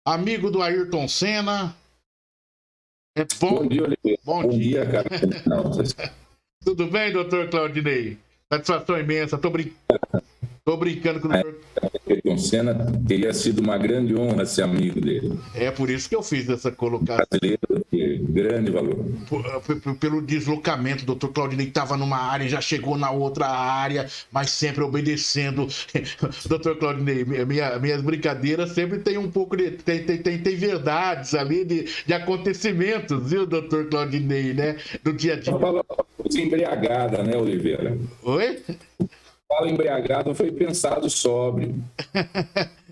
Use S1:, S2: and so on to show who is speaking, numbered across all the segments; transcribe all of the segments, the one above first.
S1: amigo do Ayrton Senna. É bom.
S2: Bom dia, Oliveira.
S1: Bom dia,
S2: cara. Não,
S1: tudo bem, doutor Claudinei? Satisfação imensa. Tô brincando com o doutor.
S2: Ayrton Senna teria sido uma grande honra ser amigo dele.
S1: É por isso que eu fiz essa colocação.
S2: Brasileiro de grande valor.
S1: Pelo deslocamento, o doutor Claudinei estava numa área, já chegou na outra área, mas sempre obedecendo. Doutor Claudinei, minhas brincadeiras sempre tem um pouco de. Tem verdades ali de acontecimentos, viu, doutor Claudinei, né? Do dia a dia.
S2: Fala embriagada, né, Oliveira?
S1: Oi?
S2: Fala embriagado foi pensado sóbrio.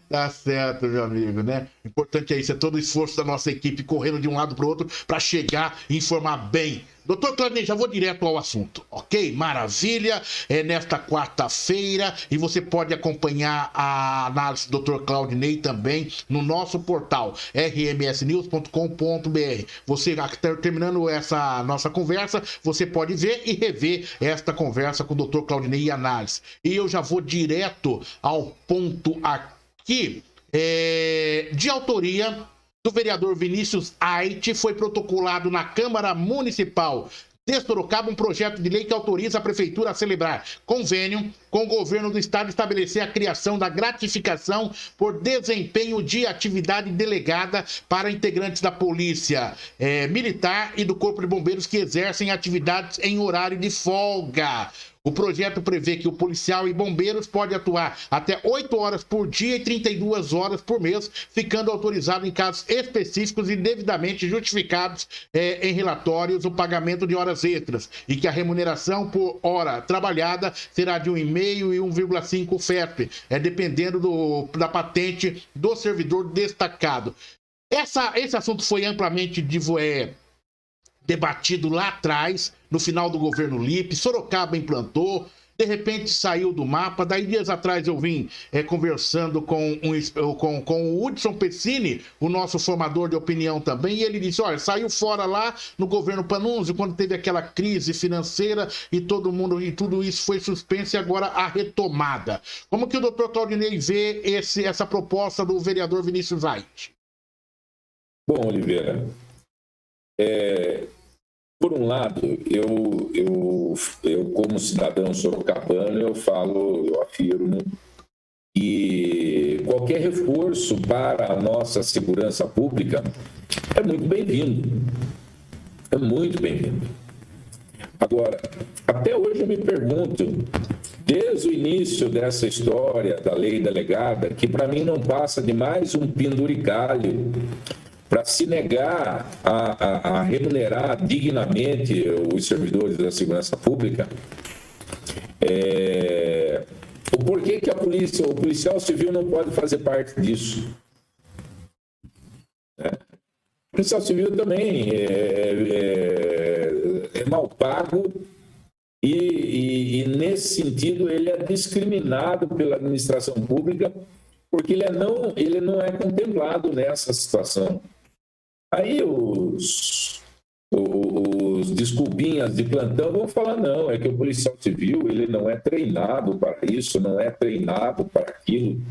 S1: Tá certo, meu amigo, né? O importante é isso, é todo o esforço da nossa equipe correndo de um lado para o outro para chegar e informar bem. Doutor Claudinei, já vou direto ao assunto, ok? Maravilha, é nesta quarta-feira e você pode acompanhar a análise do Dr. Claudinei também no nosso portal rmsnews.com.br. Você, terminando essa nossa conversa, você pode ver e rever esta conversa com o Dr. Claudinei e análise. E eu já vou direto ao ponto aqui, de autoria do vereador Vinícius Aite, foi protocolado na Câmara Municipal de Sorocaba um projeto de lei que autoriza a Prefeitura a celebrar convênio com o governo do estado e estabelecer a criação da gratificação por desempenho de atividade delegada para integrantes da Polícia Militar e do Corpo de Bombeiros que exercem atividades em horário de folga. O projeto prevê que o policial e bombeiros pode atuar até 8 horas por dia e 32 horas por mês, ficando autorizado em casos específicos e devidamente justificados em relatórios o pagamento de horas extras, e que a remuneração por hora trabalhada será de 1,5 e 1,5 FEP, dependendo da patente do servidor destacado. Esse assunto foi amplamente debatido lá atrás, no final do governo Lippe. Sorocaba implantou, de repente saiu do mapa. Daí dias atrás eu vim conversando com o Hudson Pessini, o nosso formador de opinião também, e ele disse, olha, saiu fora lá no governo Panunzio, quando teve aquela crise financeira e tudo isso foi suspenso, e agora a retomada. Como que o doutor Claudinei vê essa proposta do vereador Vinícius Aite?
S2: Bom, Oliveira, por um lado, eu como cidadão sorocabano, eu afirmo que qualquer reforço para a nossa segurança pública é muito bem-vindo. É muito bem-vindo. Agora, até hoje eu me pergunto, desde o início dessa história da lei delegada, que para mim não passa de mais um penduricalho para se negar a remunerar dignamente os servidores da segurança pública, o porquê que o policial civil não pode fazer parte disso? O policial civil também é mal pago e, nesse sentido, ele é discriminado pela administração pública porque ele não é contemplado nessa situação. Aí os desculpinhas de plantão vão falar, não, é que o policial civil ele não é treinado para isso, não é treinado para aquilo,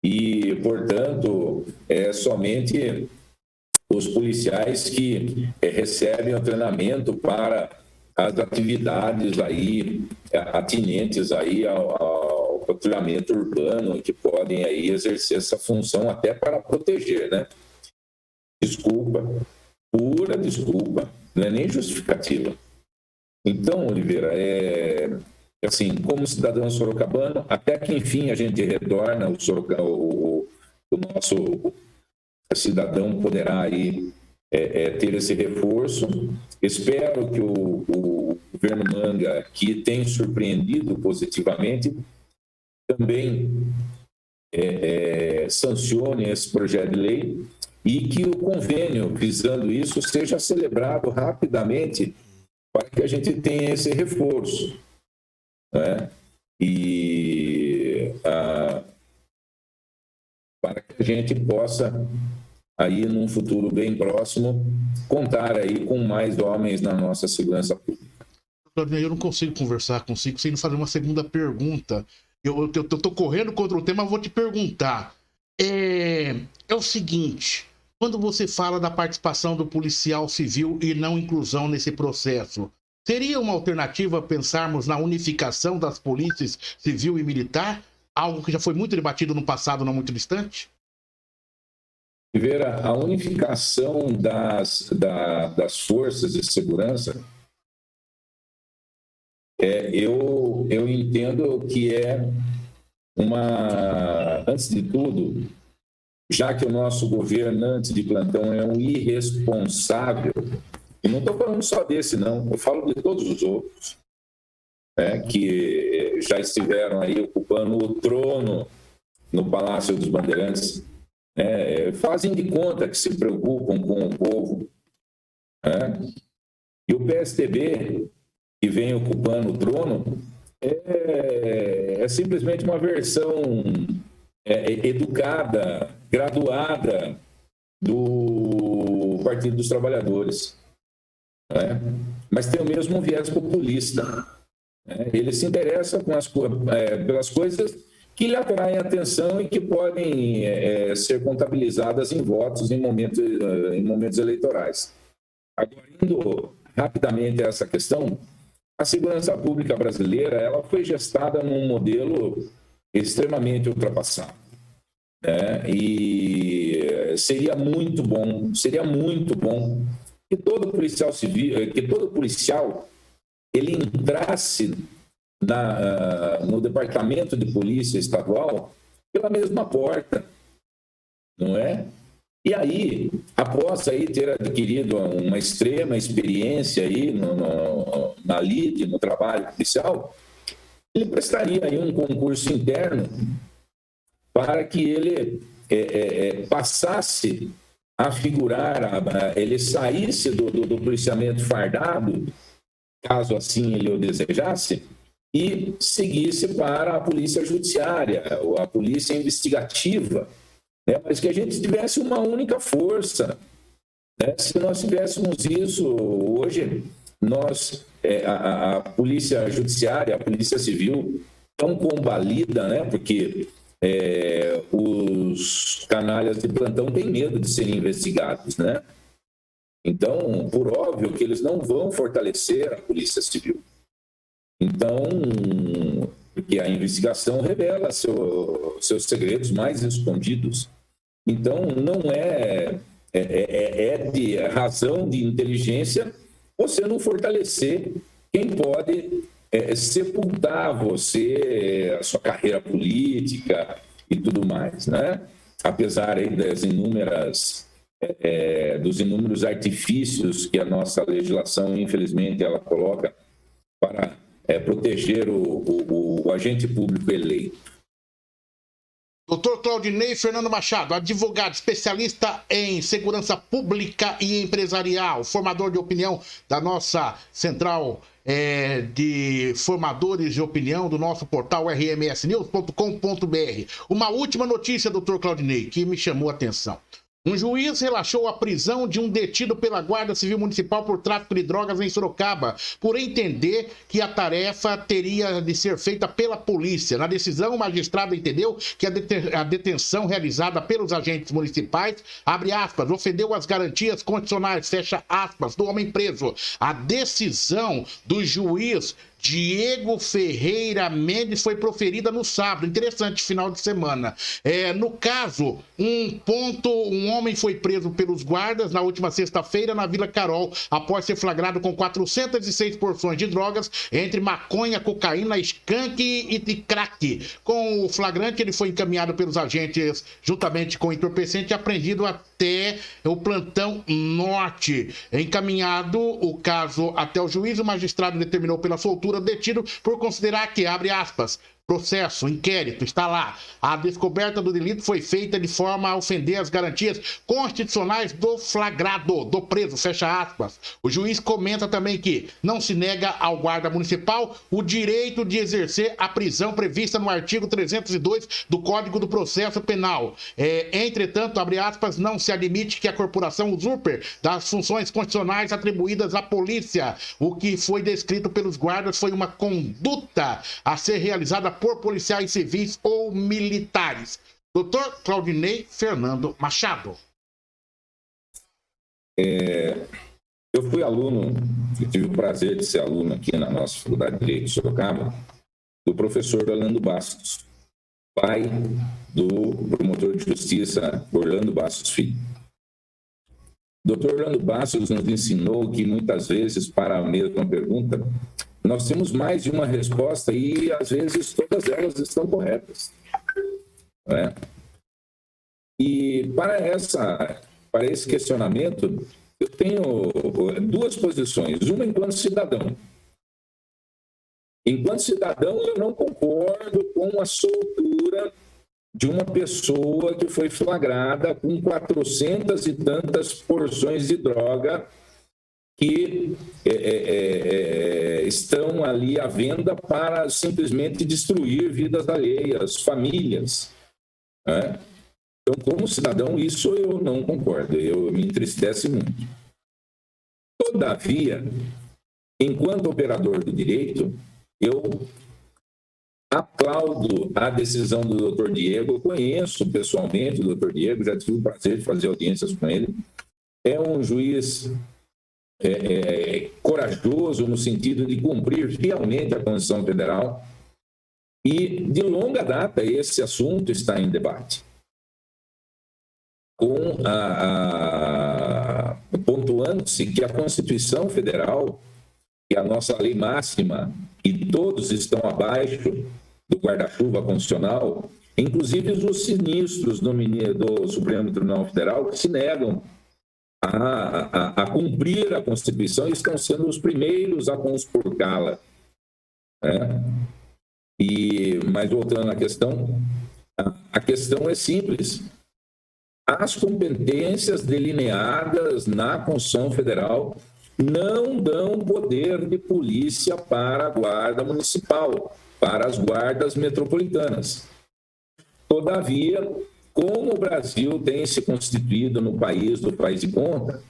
S2: e, portanto, é somente os policiais que recebem o treinamento para as atividades aí, atinentes aí ao patrulhamento urbano, que podem aí exercer essa função até para proteger, né? Desculpa, pura desculpa, não é nem justificativa. Então, Oliveira, assim, como cidadão sorocabano, até que enfim a gente retorna, o nosso cidadão poderá aí ter esse reforço. Espero que o governo Manga, que tem surpreendido positivamente, também sancione esse projeto de lei e que o convênio visando isso seja celebrado rapidamente para que a gente tenha esse reforço, né? E para que a gente possa aí num futuro bem próximo contar aí com mais homens na nossa segurança pública.
S1: Eu não consigo conversar consigo sem fazer uma segunda pergunta. Eu tô correndo contra o tema, vou te perguntar. é o seguinte, quando você fala da participação do policial civil e não inclusão nesse processo, seria uma alternativa pensarmos na unificação das polícias civil e militar? Algo que já foi muito debatido no passado não muito distante?
S2: Vera, a unificação das forças de segurança, eu entendo que é antes de tudo, já que o nosso governante de plantão é um irresponsável, e não estou falando só desse, não, eu falo de todos os outros, que já estiveram aí ocupando o trono no Palácio dos Bandeirantes, fazem de conta que se preocupam com o povo. E o PSDB, que vem ocupando o trono, é simplesmente uma versão educada, graduada do Partido dos Trabalhadores. Mas tem o mesmo viés populista. Ele se interessa pelas coisas que lhe atraem atenção e que podem ser contabilizadas em votos em momentos eleitorais. Agora, indo rapidamente a essa questão, a segurança pública brasileira ela foi gestada num modelo extremamente ultrapassado. E seria muito bom que todo policial civil, que todo policial ele entrasse no departamento de polícia estadual pela mesma porta, não é? E aí, após aí ter adquirido uma extrema experiência aí na lide, no trabalho policial, ele prestaria aí um concurso interno para que ele passasse a figurar, ele saísse do policiamento fardado, caso assim ele o desejasse, e seguisse para a polícia judiciária, a polícia investigativa, mas que a gente tivesse uma única força. Se nós tivéssemos isso hoje, a polícia judiciária, a polícia civil, tão combalida, porque os canalhas de plantão têm medo de serem investigados, Então, por óbvio que eles não vão fortalecer a polícia civil. Então, porque a investigação revela seus segredos mais escondidos. Então, não é de razão de inteligência você não fortalecer quem pode sepultar você, a sua carreira política e tudo mais, Apesar aí dos inúmeros artifícios que a nossa legislação, infelizmente, ela coloca para proteger o agente público eleito.
S1: Doutor Claudinei Fernando Machado, advogado, especialista em segurança pública e empresarial, formador de opinião da nossa central de formadores de opinião do nosso portal rmsnews.com.br. Uma última notícia, doutor Claudinei, que me chamou a atenção. Um juiz relaxou a prisão de um detido pela Guarda Civil Municipal por tráfico de drogas em Sorocaba, por entender que a tarefa teria de ser feita pela polícia. Na decisão, o magistrado entendeu que a detenção realizada pelos agentes municipais, abre aspas, ofendeu as garantias constitucionais, fecha aspas, do homem preso. A decisão do juiz Diego Ferreira Mendes foi proferida no sábado. Interessante, final de semana. No caso, um homem foi preso pelos guardas na última sexta-feira na Vila Carol, após ser flagrado com 406 porções de drogas, entre maconha, cocaína, skunk e crack. Com o flagrante, ele foi encaminhado pelos agentes, juntamente com o entorpecente, apreendido até o plantão norte. Encaminhado o caso até o juiz, o magistrado determinou pela soltura detido por considerar que, abre aspas, processo, inquérito, está lá. A descoberta do delito foi feita de forma a ofender as garantias constitucionais do flagrado, do preso, fecha aspas. O juiz comenta também que não se nega ao guarda municipal o direito de exercer a prisão prevista no artigo 302 do Código do Processo Penal. Entretanto, abre aspas, não se admite que a corporação usurpe das funções constitucionais atribuídas à polícia. O que foi descrito pelos guardas foi uma conduta a ser realizada por policiais civis ou militares. Doutor Claudinei Fernando Machado.
S2: Eu fui aluno, eu tive o prazer de ser aluno aqui na nossa Faculdade de Direito de Sorocaba, do professor Orlando Bastos, pai do promotor de justiça Orlando Bastos Filho. O doutor Orlando Bastos nos ensinou que muitas vezes, para a mesma pergunta, nós temos mais de uma resposta e às vezes todas elas estão corretas. Né? E para esse questionamento, eu tenho duas posições. Uma enquanto cidadão. Enquanto cidadão, eu não concordo com a soltura de uma pessoa que foi flagrada com 400 e tantas porções de droga que estão ali à venda para simplesmente destruir vidas alheias, famílias. Né? Então, como cidadão, isso eu não concordo, me entristece muito. Todavia, enquanto operador do direito, eu aplaudo a decisão do doutor Diego. Eu conheço pessoalmente o doutor Diego, já tive o prazer de fazer audiências com ele. É um juiz corajoso no sentido de cumprir fielmente a Constituição Federal e, de longa data, esse assunto está em debate. Pontuando-se que a Constituição Federal e a nossa lei máxima, e todos estão abaixo do guarda-chuva constitucional, inclusive os ministros do Supremo Tribunal Federal, que se negam a cumprir a Constituição e estão sendo os primeiros a conspurcá-la. Né? Mas voltando à questão, a questão é simples. As competências delineadas na Constituição Federal não dão poder de polícia para a Guarda Municipal, para as guardas metropolitanas. Todavia, como o Brasil tem se constituído no país do faz de conta,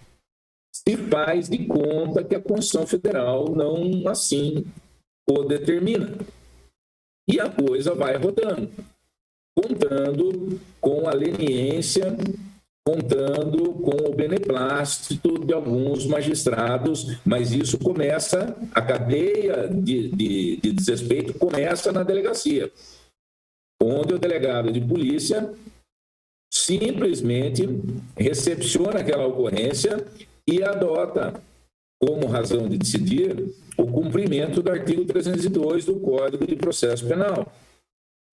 S2: se faz de conta que a Constituição Federal não assim o determina. E a coisa vai rodando, contando com a leniência, contando com o beneplácito de alguns magistrados, mas isso começa, a cadeia de desrespeito começa na delegacia, onde o delegado de polícia simplesmente recepciona aquela ocorrência e adota como razão de decidir o cumprimento do artigo 302 do Código de Processo Penal,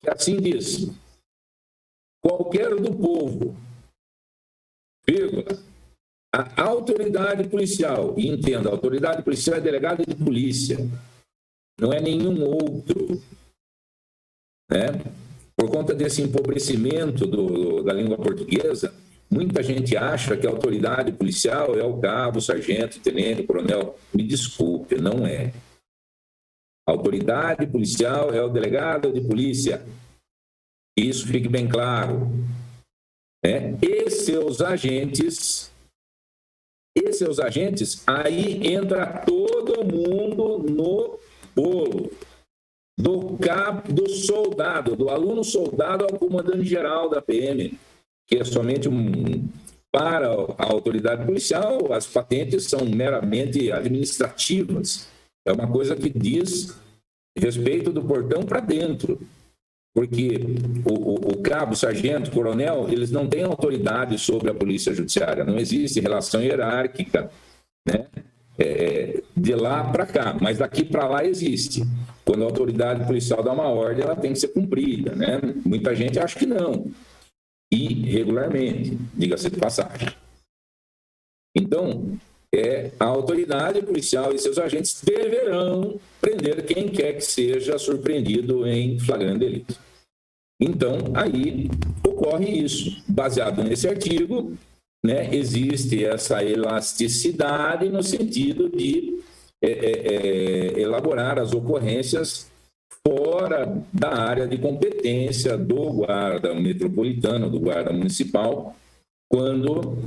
S2: que assim diz: qualquer do povo, vírgula, a autoridade policial, e entenda, a autoridade policial é delegada de polícia, não é nenhum outro, né? Por conta desse empobrecimento da língua portuguesa, muita gente acha que a autoridade policial é o cabo, sargento, tenente, coronel. Me desculpe, não é. A autoridade policial é o delegado de polícia. Isso fique bem claro. E seus agentes, aí entra todo mundo no bolo. Do cabo, do soldado, do aluno soldado ao comandante-geral da PM, que é somente para a autoridade policial, as patentes são meramente administrativas. É uma coisa que diz respeito do portão para dentro. Porque o cabo, o sargento, o coronel, eles não têm autoridade sobre a polícia judiciária. Não existe relação hierárquica, né? De lá para cá, mas daqui para lá existe. Quando a autoridade policial dá uma ordem, ela tem que ser cumprida, né? Muita gente acha que não. E regularmente, diga-se de passagem. Então, a autoridade policial e seus agentes deverão prender quem quer que seja surpreendido em flagrante delito. Então, aí ocorre isso. Baseado nesse artigo, né, existe essa elasticidade no sentido de elaborar as ocorrências fora da área de competência do guarda metropolitano, do guarda municipal, quando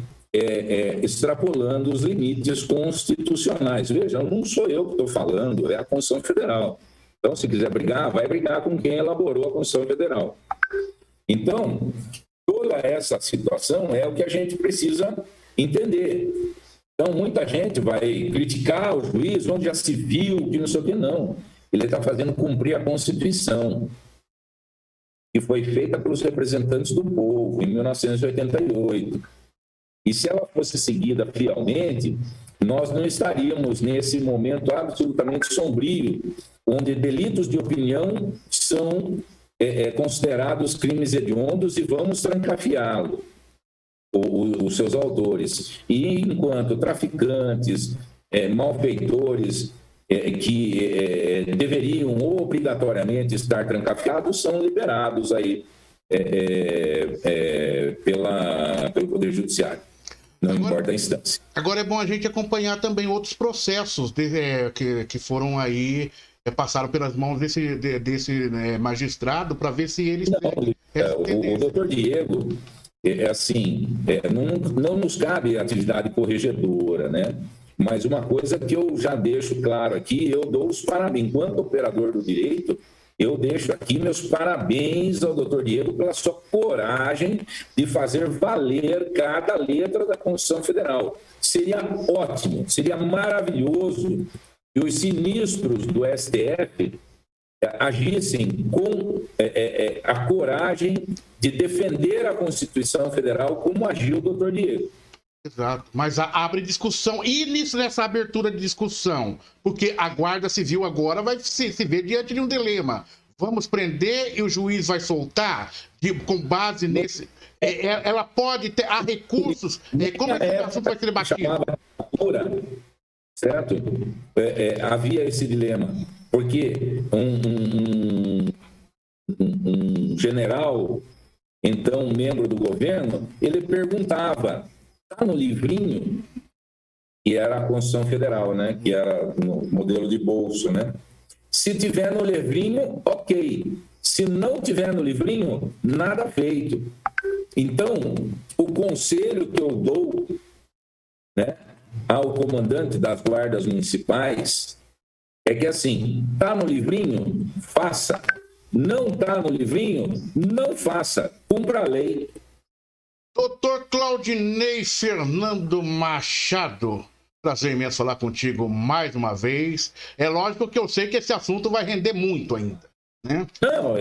S2: extrapolando os limites constitucionais. Veja, não sou eu que estou falando, é a Constituição Federal. Então, se quiser brigar, vai brigar com quem elaborou a Constituição Federal. Então, toda essa situação é o que a gente precisa entender. Então, muita gente vai criticar o juiz, onde já se viu, que não sei o que, não. Ele está fazendo cumprir a Constituição, que foi feita pelos representantes do povo, em 1988. E se ela fosse seguida fielmente, nós não estaríamos nesse momento absolutamente sombrio, onde delitos de opinião são considerados crimes hediondos e vamos trancafiá-lo, os seus autores. E enquanto traficantes, malfeitores, que deveriam obrigatoriamente estar trancafiados, são liberados aí pelo Poder Judiciário. Não importa a instância.
S1: Agora é bom a gente acompanhar também outros processos que foram aí, passaram pelas mãos desse magistrado, para ver se eles...
S2: O doutor Diego, não nos cabe atividade corregedora, né? Mas uma coisa que eu já deixo claro aqui, eu dou os parabéns. Enquanto operador do direito, eu deixo aqui meus parabéns ao doutor Diego pela sua coragem de fazer valer cada letra da Constituição Federal. Seria ótimo, seria maravilhoso que os sinistros do STF agissem com a coragem de defender a Constituição Federal como agiu o doutor Diego.
S1: Exato, mas abre discussão, e nessa abertura de discussão, porque a Guarda Civil agora vai se ver diante de um dilema. Vamos prender e o juiz vai soltar, com base nesse... ela pode ter... Há recursos... como é que o assunto vai ser debatido?
S2: Certo? Havia esse dilema, porque um general, então membro do governo, ele perguntava... Está no livrinho, que era a Constituição Federal, né? Que era no modelo de bolso, né? Se tiver no livrinho, ok. Se não tiver no livrinho, nada feito. Então, o conselho que eu dou, né, ao comandante das guardas municipais é que, assim, está no livrinho, faça. Não está no livrinho, não faça. Cumpra a lei.
S1: Doutor Claudinei Fernando Machado, prazer imenso falar contigo mais uma vez. É lógico que eu sei que esse assunto vai render muito ainda, né?
S2: Não,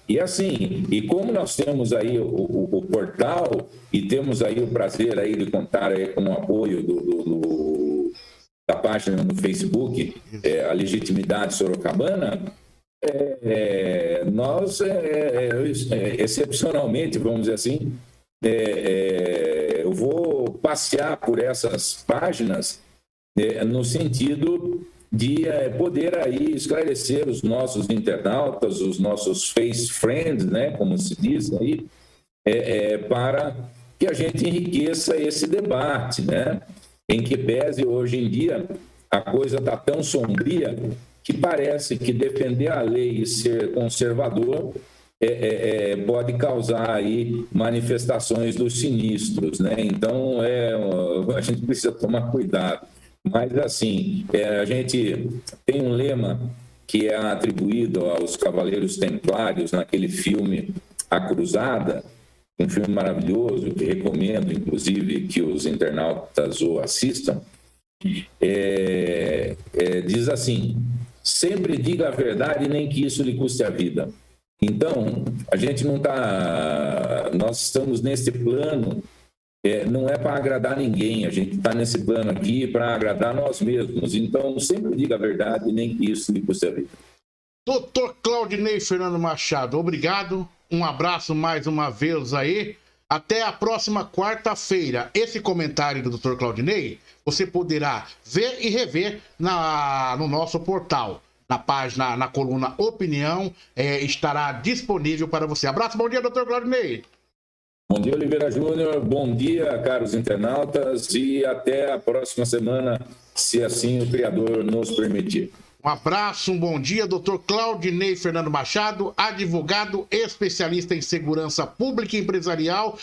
S2: e assim, e como nós temos aí o portal e temos aí o prazer aí de contar aí com o apoio da página no Facebook, a Legitimidade Sorocabana, nós, excepcionalmente, vamos dizer assim, eu vou passear por essas páginas no sentido de poder aí esclarecer os nossos internautas, os nossos face friends, né, como se diz aí, para que a gente enriqueça esse debate, né, em que pese hoje em dia a coisa está tão sombria que parece que defender a lei e ser conservador pode causar aí manifestações dos sinistros, né? Então, a gente precisa tomar cuidado. Mas, assim, a gente tem um lema que é atribuído aos Cavaleiros Templários naquele filme A Cruzada, um filme maravilhoso que recomendo, inclusive, que os internautas o assistam. Diz assim: sempre diga a verdade, nem que isso lhe custe a vida. Então, a gente não está... Nós estamos nesse plano, não é para agradar ninguém, a gente está nesse plano aqui para agradar nós mesmos. Então, sempre diga a verdade, nem que isso lhe custe a vida.
S1: Doutor Claudinei Fernando Machado, obrigado. Um abraço mais uma vez aí. Até a próxima quarta-feira. Esse comentário do Dr. Claudinei, você poderá ver e rever no nosso portal. Na página, na coluna Opinião, estará disponível para você. Abraço, bom dia, doutor Claudinei.
S2: Bom dia, Oliveira Júnior. Bom dia, caros internautas. E até a próxima semana, se assim o Criador nos permitir.
S1: Um abraço, um bom dia, doutor Claudinei Fernando Machado, advogado especialista em segurança pública e empresarial,